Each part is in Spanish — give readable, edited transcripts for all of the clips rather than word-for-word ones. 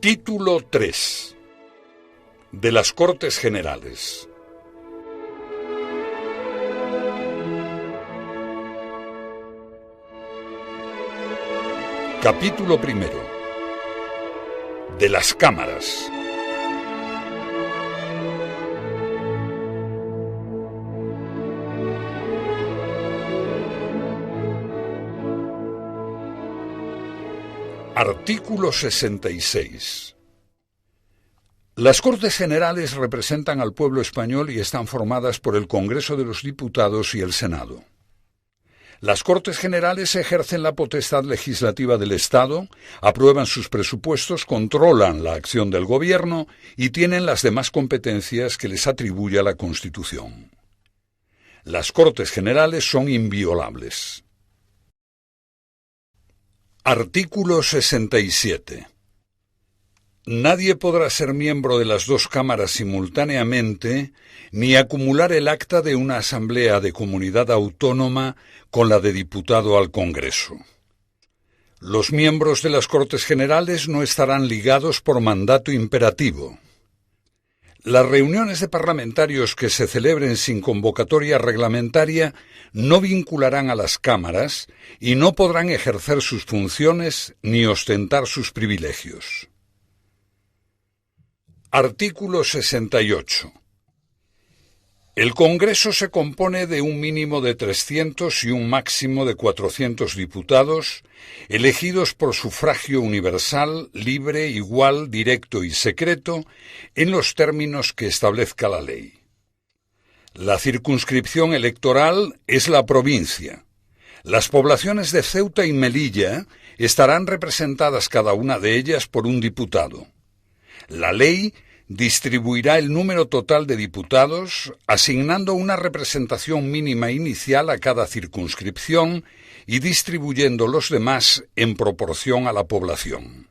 Título 3 de las Cortes Generales. Capítulo 1 de las Cámaras. Artículo 66. Las Cortes Generales representan al pueblo español y están formadas por el Congreso de los Diputados y el Senado. Las Cortes Generales ejercen la potestad legislativa del Estado, aprueban sus presupuestos, controlan la acción del Gobierno y tienen las demás competencias que les atribuye la Constitución. Las Cortes Generales son inviolables. Artículo 67. Nadie podrá ser miembro de las dos cámaras simultáneamente, ni acumular el acta de una asamblea de comunidad autónoma con la de diputado al Congreso. Los miembros de las Cortes Generales no estarán ligados por mandato imperativo. Las reuniones de parlamentarios que se celebren sin convocatoria reglamentaria no vincularán a las cámaras y no podrán ejercer sus funciones ni ostentar sus privilegios. Artículo 68. El Congreso se compone de un mínimo de 300 y un máximo de 400 diputados, elegidos por sufragio universal, libre, igual, directo y secreto, en los términos que establezca la ley. La circunscripción electoral es la provincia. Las poblaciones de Ceuta y Melilla estarán representadas cada una de ellas por un diputado. La ley distribuirá el número total de diputados, asignando una representación mínima inicial a cada circunscripción y distribuyendo los demás en proporción a la población.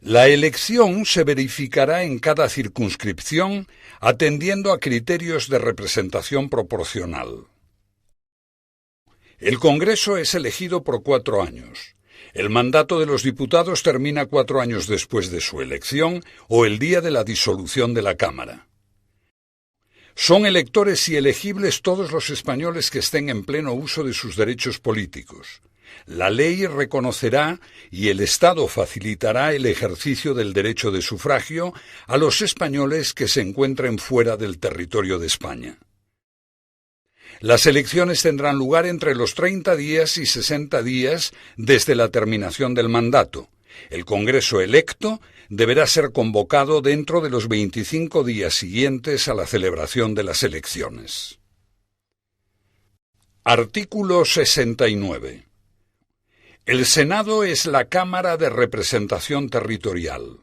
La elección se verificará en cada circunscripción atendiendo a criterios de representación proporcional. El Congreso es elegido por 4 años. El mandato de los diputados termina 4 años después de su elección o el día de la disolución de la Cámara. Son electores y elegibles todos los españoles que estén en pleno uso de sus derechos políticos. La ley reconocerá y el Estado facilitará el ejercicio del derecho de sufragio a los españoles que se encuentren fuera del territorio de España. Las elecciones tendrán lugar entre los 30 días y 60 días desde la terminación del mandato. El Congreso electo deberá ser convocado dentro de los 25 días siguientes a la celebración de las elecciones. Artículo 69. El Senado es la Cámara de Representación Territorial.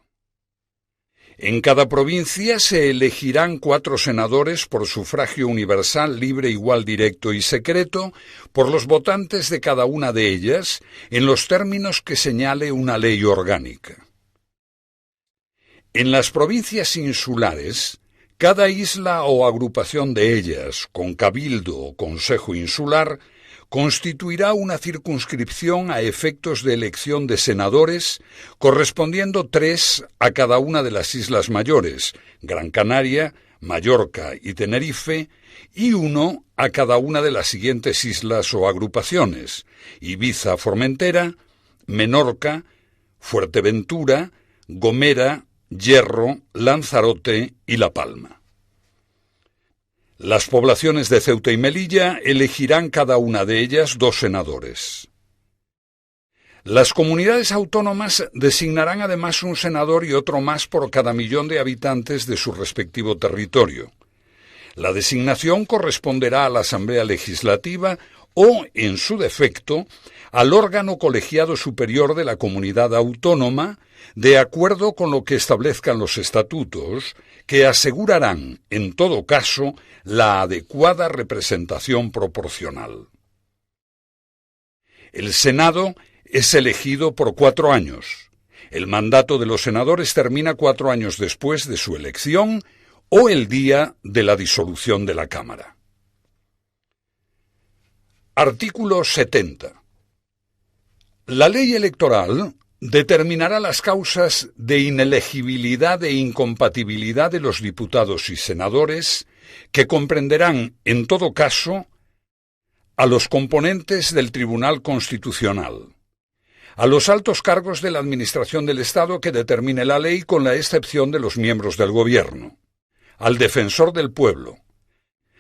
En cada provincia se elegirán 4 senadores por sufragio universal, libre, igual, directo y secreto, por los votantes de cada una de ellas, en los términos que señale una ley orgánica. En las provincias insulares, cada isla o agrupación de ellas, con cabildo o consejo insular, constituirá una circunscripción a efectos de elección de senadores, correspondiendo 3 a cada una de las islas mayores, Gran Canaria, Mallorca y Tenerife, y 1 a cada una de las siguientes islas o agrupaciones, Ibiza, Formentera, Menorca, Fuerteventura, Gomera, Hierro, Lanzarote y La Palma. Las poblaciones de Ceuta y Melilla elegirán cada una de ellas 2 senadores. Las comunidades autónomas designarán además un senador y otro más por cada 1.000.000 de habitantes de su respectivo territorio. La designación corresponderá a la Asamblea Legislativa o, en su defecto, al órgano colegiado superior de la comunidad autónoma, de acuerdo con lo que establezcan los estatutos, que asegurarán, en todo caso, la adecuada representación proporcional. El Senado es elegido por 4 años. El mandato de los senadores termina 4 años después de su elección o el día de la disolución de la Cámara. Artículo 70. La ley electoral Determinará las causas de inelegibilidad e incompatibilidad de los diputados y senadores, que comprenderán, en todo caso, a los componentes del Tribunal Constitucional, a los altos cargos de la Administración del Estado que determine la ley con la excepción de los miembros del Gobierno, al Defensor del Pueblo,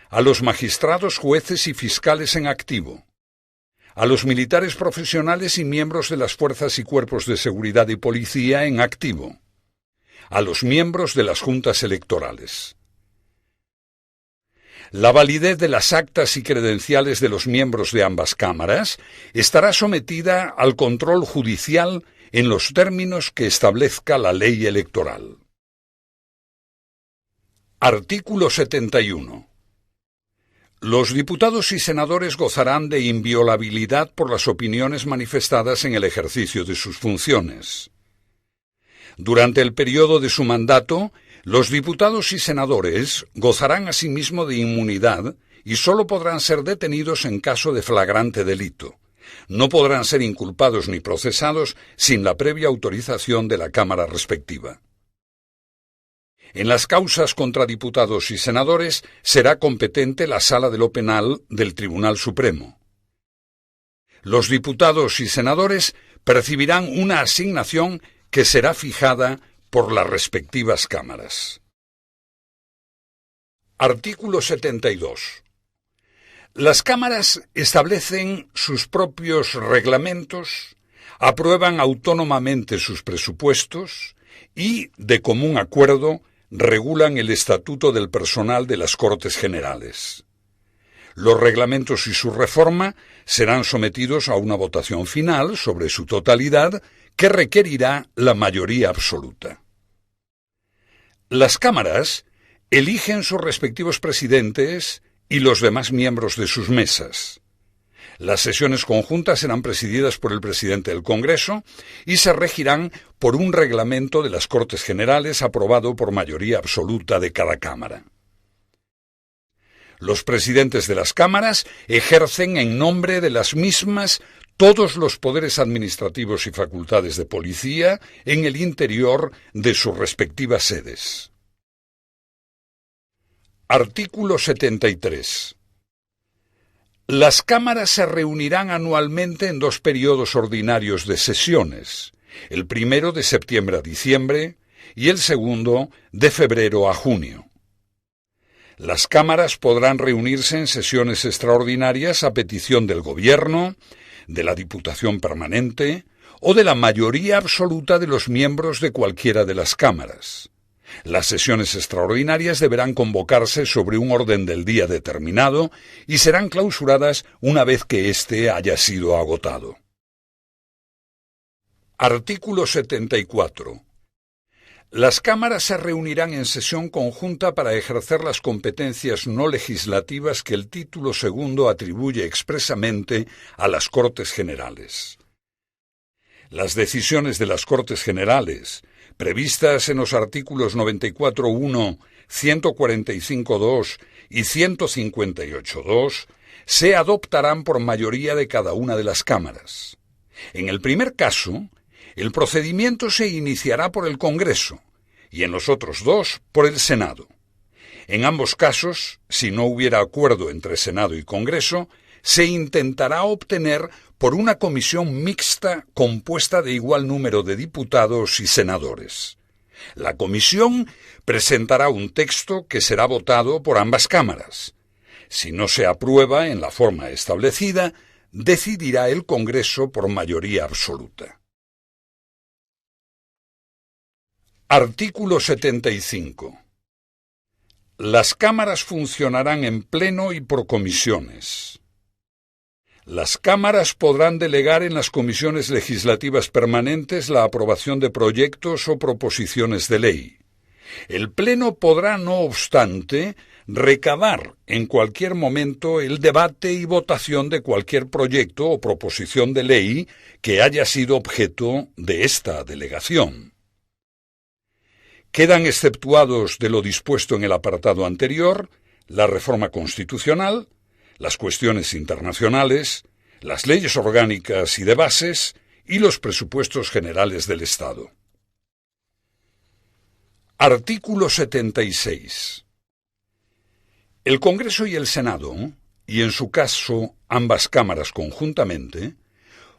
a los magistrados, jueces y fiscales en activo, a los militares profesionales y miembros de las fuerzas y cuerpos de seguridad y policía en activo, a los miembros de las juntas electorales. La validez de las actas y credenciales de los miembros de ambas cámaras estará sometida al control judicial en los términos que establezca la ley electoral. Artículo 71. Los diputados y senadores gozarán de inviolabilidad por las opiniones manifestadas en el ejercicio de sus funciones. Durante el periodo de su mandato, los diputados y senadores gozarán asimismo de inmunidad y sólo podrán ser detenidos en caso de flagrante delito. No podrán ser inculpados ni procesados sin la previa autorización de la Cámara respectiva. En las causas contra diputados y senadores será competente la Sala de lo Penal del Tribunal Supremo. Los diputados y senadores percibirán una asignación que será fijada por las respectivas cámaras. Artículo 72. Las cámaras establecen sus propios reglamentos, aprueban autónomamente sus presupuestos y, de común acuerdo, regulan el estatuto del personal de las Cortes Generales. Los reglamentos y su reforma serán sometidos a una votación final sobre su totalidad que requerirá la mayoría absoluta. Las cámaras eligen sus respectivos presidentes y los demás miembros de sus mesas. Las sesiones conjuntas serán presididas por el presidente del Congreso y se regirán por un reglamento de las Cortes Generales aprobado por mayoría absoluta de cada cámara. Los presidentes de las cámaras ejercen en nombre de las mismas todos los poderes administrativos y facultades de policía en el interior de sus respectivas sedes. Artículo 73. Las cámaras se reunirán anualmente en 2 periodos ordinarios de sesiones, el primero de septiembre a diciembre y el segundo de febrero a junio. Las cámaras podrán reunirse en sesiones extraordinarias a petición del Gobierno, de la Diputación Permanente o de la mayoría absoluta de los miembros de cualquiera de las cámaras. Las sesiones extraordinarias deberán convocarse sobre un orden del día determinado y serán clausuradas una vez que éste haya sido agotado. Artículo 74. Las cámaras se reunirán en sesión conjunta para ejercer las competencias no legislativas que el título segundo atribuye expresamente a las Cortes Generales. Las decisiones de las Cortes Generales, previstas en los artículos 94.1, 145.2 y 158.2, se adoptarán por mayoría de cada una de las cámaras. En el primer caso, el procedimiento se iniciará por el Congreso y en los otros 2 por el Senado. En ambos casos, si no hubiera acuerdo entre Senado y Congreso, se intentará obtener por una comisión mixta compuesta de igual número de diputados y senadores. La comisión presentará un texto que será votado por ambas cámaras. Si no se aprueba en la forma establecida, decidirá el Congreso por mayoría absoluta. Artículo 75. Las cámaras funcionarán en pleno y por comisiones. Las cámaras podrán delegar en las comisiones legislativas permanentes la aprobación de proyectos o proposiciones de ley. El Pleno podrá, no obstante, recabar en cualquier momento el debate y votación de cualquier proyecto o proposición de ley que haya sido objeto de esta delegación. Quedan exceptuados de lo dispuesto en el apartado anterior la reforma constitucional, las cuestiones internacionales, las leyes orgánicas y de bases y los presupuestos generales del Estado. Artículo 76. El Congreso y el Senado, y en su caso ambas cámaras conjuntamente,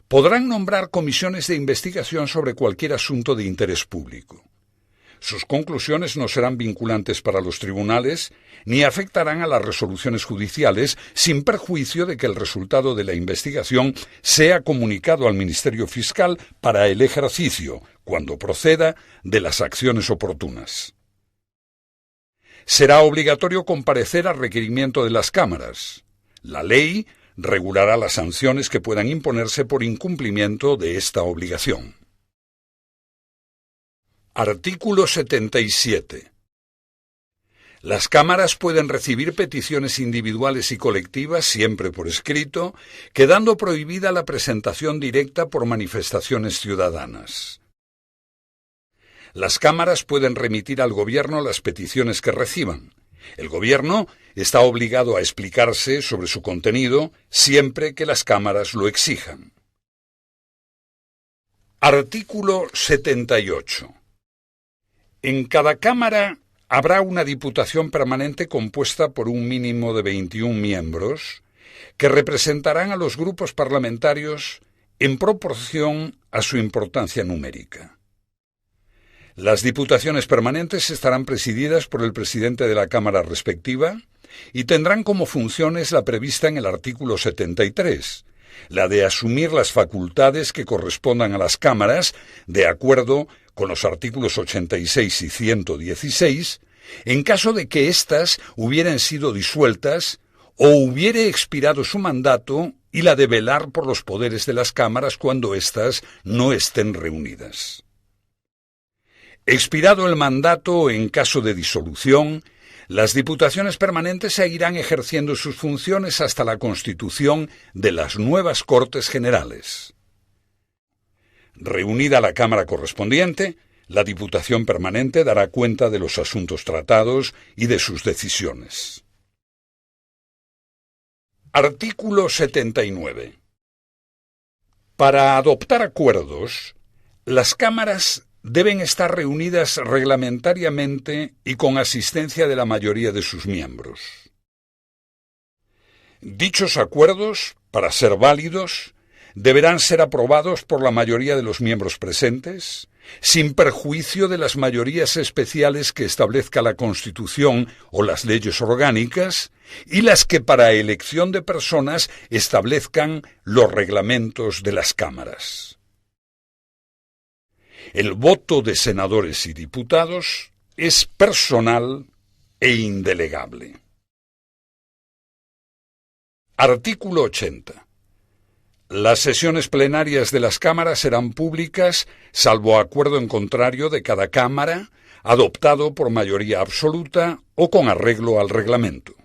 podrán nombrar comisiones de investigación sobre cualquier asunto de interés público. Sus conclusiones no serán vinculantes para los tribunales ni afectarán a las resoluciones judiciales, sin perjuicio de que el resultado de la investigación sea comunicado al Ministerio Fiscal para el ejercicio, cuando proceda, de las acciones oportunas. Será obligatorio comparecer a requerimiento de las cámaras. La ley regulará las sanciones que puedan imponerse por incumplimiento de esta obligación. Artículo 77. Las cámaras pueden recibir peticiones individuales y colectivas, siempre por escrito, quedando prohibida la presentación directa por manifestaciones ciudadanas. Las cámaras pueden remitir al Gobierno las peticiones que reciban. El Gobierno está obligado a explicarse sobre su contenido siempre que las cámaras lo exijan. Artículo 78. En cada Cámara habrá una Diputación permanente compuesta por un mínimo de 21 miembros que representarán a los grupos parlamentarios en proporción a su importancia numérica. Las Diputaciones permanentes estarán presididas por el presidente de la Cámara respectiva y tendrán como funciones la prevista en el artículo 73, la de asumir las facultades que correspondan a las cámaras, de acuerdo con los artículos 86 y 116, en caso de que éstas hubieran sido disueltas o hubiere expirado su mandato, y la de velar por los poderes de las cámaras cuando éstas no estén reunidas. Expirado el mandato en caso de disolución, las Diputaciones permanentes seguirán ejerciendo sus funciones hasta la constitución de las nuevas Cortes Generales. Reunida la Cámara correspondiente, la Diputación permanente dará cuenta de los asuntos tratados y de sus decisiones. Artículo 79. Para adoptar acuerdos, las cámaras deben estar reunidas reglamentariamente y con asistencia de la mayoría de sus miembros. Dichos acuerdos, para ser válidos, deberán ser aprobados por la mayoría de los miembros presentes, sin perjuicio de las mayorías especiales que establezca la Constitución o las leyes orgánicas, y las que para elección de personas establezcan los reglamentos de las cámaras. El voto de senadores y diputados es personal e indelegable. Artículo 80. Las sesiones plenarias de las cámaras serán públicas, salvo acuerdo en contrario de cada cámara, adoptado por mayoría absoluta o con arreglo al reglamento.